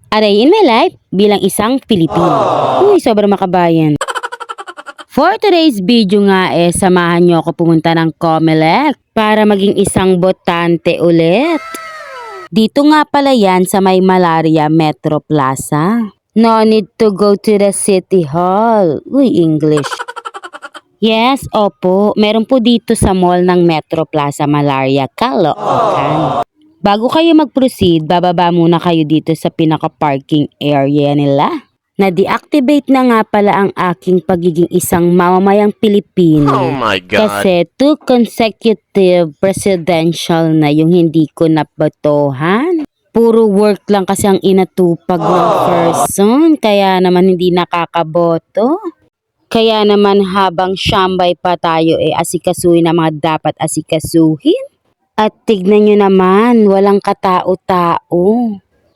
A Day in My Life bilang isang Pilipino. Uy, sobrang makabayan. For today's video nga samahan nyo ako pumunta ng Comelec para maging isang botante ulit. Dito nga pala yan sa may Malaria Metro Plaza. No need to go to the City Hall. Uy, English. Yes, opo. Meron po dito sa mall ng Metro Plaza Malaria, Caloocan. Bago kayo mag-proceed, bababa muna kayo dito sa pinaka-parking area nila. Na-deactivate na nga pala ang aking pagiging isang mamamayang Pilipino. Oh my God. Kasi 2 consecutive presidential na yung hindi ko nabotohan. Puro work lang kasi ang inatupag ng person. Kaya naman hindi nakakaboto. Kaya naman habang syambay pa tayo asikasuhin ang mga dapat asikasuhin. At tignan nyo naman, walang katao-tao.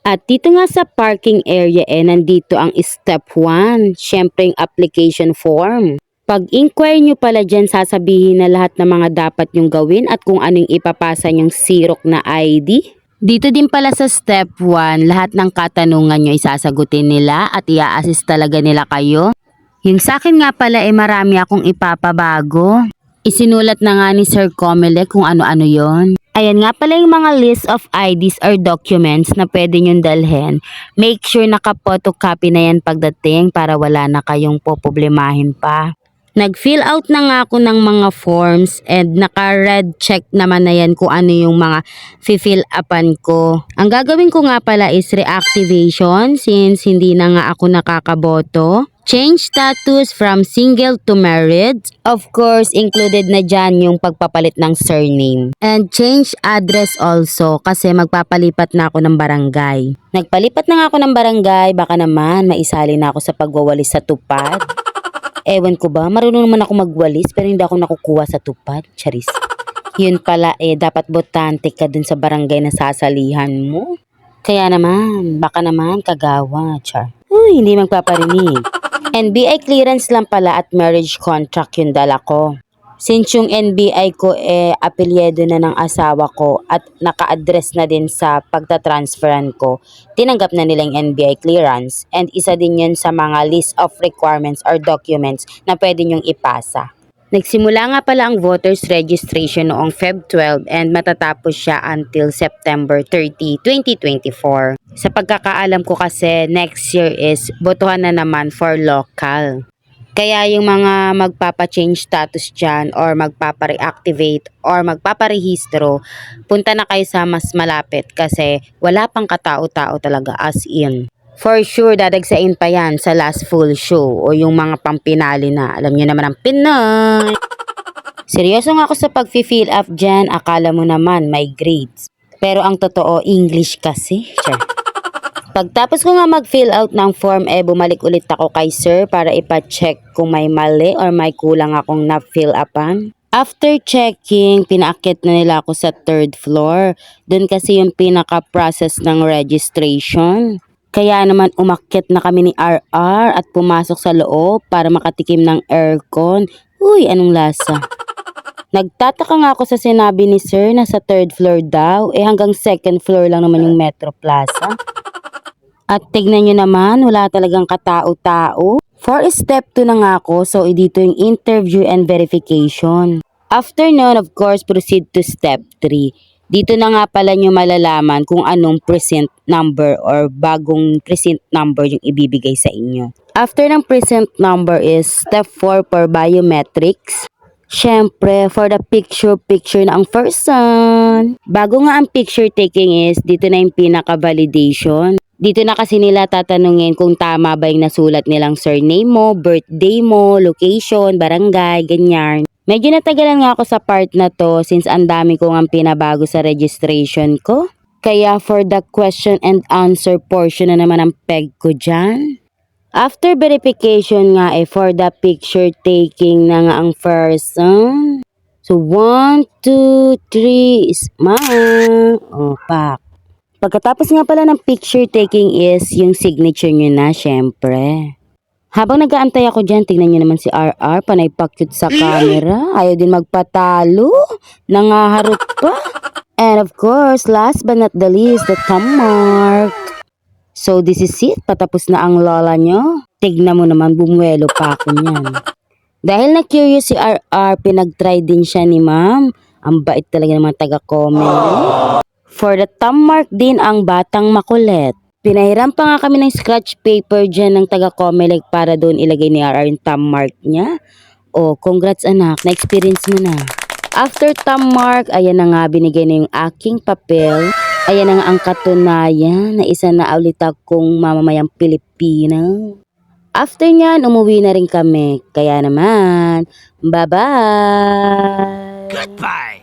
At dito nga sa parking area nandito ang step 1, syempre yung application form. Pag inquire nyo pala dyan, sasabihin na lahat ng mga dapat nyong gawin at kung anong ipapasa nyong sirok na ID. Dito din pala sa step 1, lahat ng katanungan nyo isasagutin nila at i-assist talaga nila kayo. Yung sa akin nga pala marami akong ipapabago. Isinulat na nga ni Sir Comelec kung ano-ano yon. Ayan nga pala yung mga list of IDs or documents na pwede nyong dalhin. Make sure naka-photocopy na yan pagdating para wala na kayong poproblemahin pa. Nag-fill out na nga ako ng mga forms and naka-red check naman na yan kung ano yung mga fill upan ko. Ang gagawin ko nga pala is reactivation since hindi na nga ako nakakaboto. Change status from single to married. Of course, included na dyan yung pagpapalit ng surname. And change address also kasi magpapalipat na ako ng barangay. Nagpalipat na nga ako ng barangay, baka naman maisali na ako sa pagwawalis sa tupad. Ewan ko ba, marunong naman ako magwalis pero hindi ako nakukuha sa tupad. Charis. Yun pala dapat botante ka dun sa barangay na sasalihan mo. Kaya naman, baka naman kagawa, char. Uy, hindi magpaparinig. NBI clearance lang pala at marriage contract yung dala ko. Since yung NBI ko apelyido na ng asawa ko at naka-address na din sa pagtatransferan ko, tinanggap na nila yung NBI clearance and isa din yun sa mga list of requirements or documents na pwede nyong ipasa. Nagsimula nga pala ang voters registration noong Feb 12 and matatapos siya until September 30, 2024. Sa pagkakaalam ko kasi next year is botohan na naman for local. Kaya yung mga magpapa-change status dyan or magpapa-reactivate or magpapa-rehistro, punta na kayo sa mas malapit kasi wala pang katao-tao talaga as in. For sure, dadagsain pa yan sa last full show o yung mga pampinali na. Alam nyo naman ang Pinoy. Seryoso nga ako sa pag-fill up dyan, akala mo naman may grades. Pero ang totoo, English kasi. Sure. Pagtapos ko nga mag-fill out ng form, bumalik ulit ako kay sir para ipa-check kung may mali or may kulang akong na-fill upan. After checking, pinaakyat na nila ako sa 3rd floor. Doon kasi yung pinaka-process ng registration. Kaya naman umakyat na kami ni RR at pumasok sa loob para makatikim ng aircon. Uy, anong lasa? Nagtataka nga ako sa sinabi ni sir na sa 3rd floor daw. Hanggang 2nd floor lang naman yung Metro Plaza. At tignan nyo naman, wala talagang katao-tao. For step 2 na nga ako, so dito yung interview and verification. After nun, of course, proceed to step 3. Dito na nga pala nyo malalaman kung anong present number or bagong present number yung ibibigay sa inyo. After ng present number is step 4 for biometrics. Syempre, for the picture na ang person. Bago nga ang picture taking is, dito na yung pinaka-validation. Dito na kasi nila tatanungin kung tama ba yung nasulat nilang surname mo, birthday mo, location, barangay, ganyan. Medyo natagalan nga ako sa part na to since ang dami ko nga pinabago sa registration ko. Kaya for the question and answer portion na naman ang peg ko dyan. After verification nga for the picture taking na nga ang person. So 1, 2, 3, smile. O, pak. Pagkatapos nga pala ng picture taking is yung signature nyo na syempre. Habang nag-aantay ako dyan, tingnan nyo naman si RR, panay pa-cute sa camera. Ayaw din magpatalo. Nangaharap pa. And of course, last but not the least, the thumb mark. So this is it, patapos na ang lola nyo. Tignan mo naman, bumuelo pa ako niyan. Dahil na-curious si RR, pinag-try din siya ni ma'am. Ang bait talaga ng mga taga-comment. For the thumb mark din ang batang makulit. Pinahiram pa nga kami ng scratch paper dyan ng taga-Comelec para doon ilagay ni RR yung thumb mark niya. Oh, congrats anak, na-experience mo na. After thumb mark, ayan na nga, binigay na yung aking papel. Ayan na nga ang katunayan na isa na ulit akong mamamayang Pilipino. After nyan, umuwi na rin kami. Kaya naman, bye-bye! Goodbye!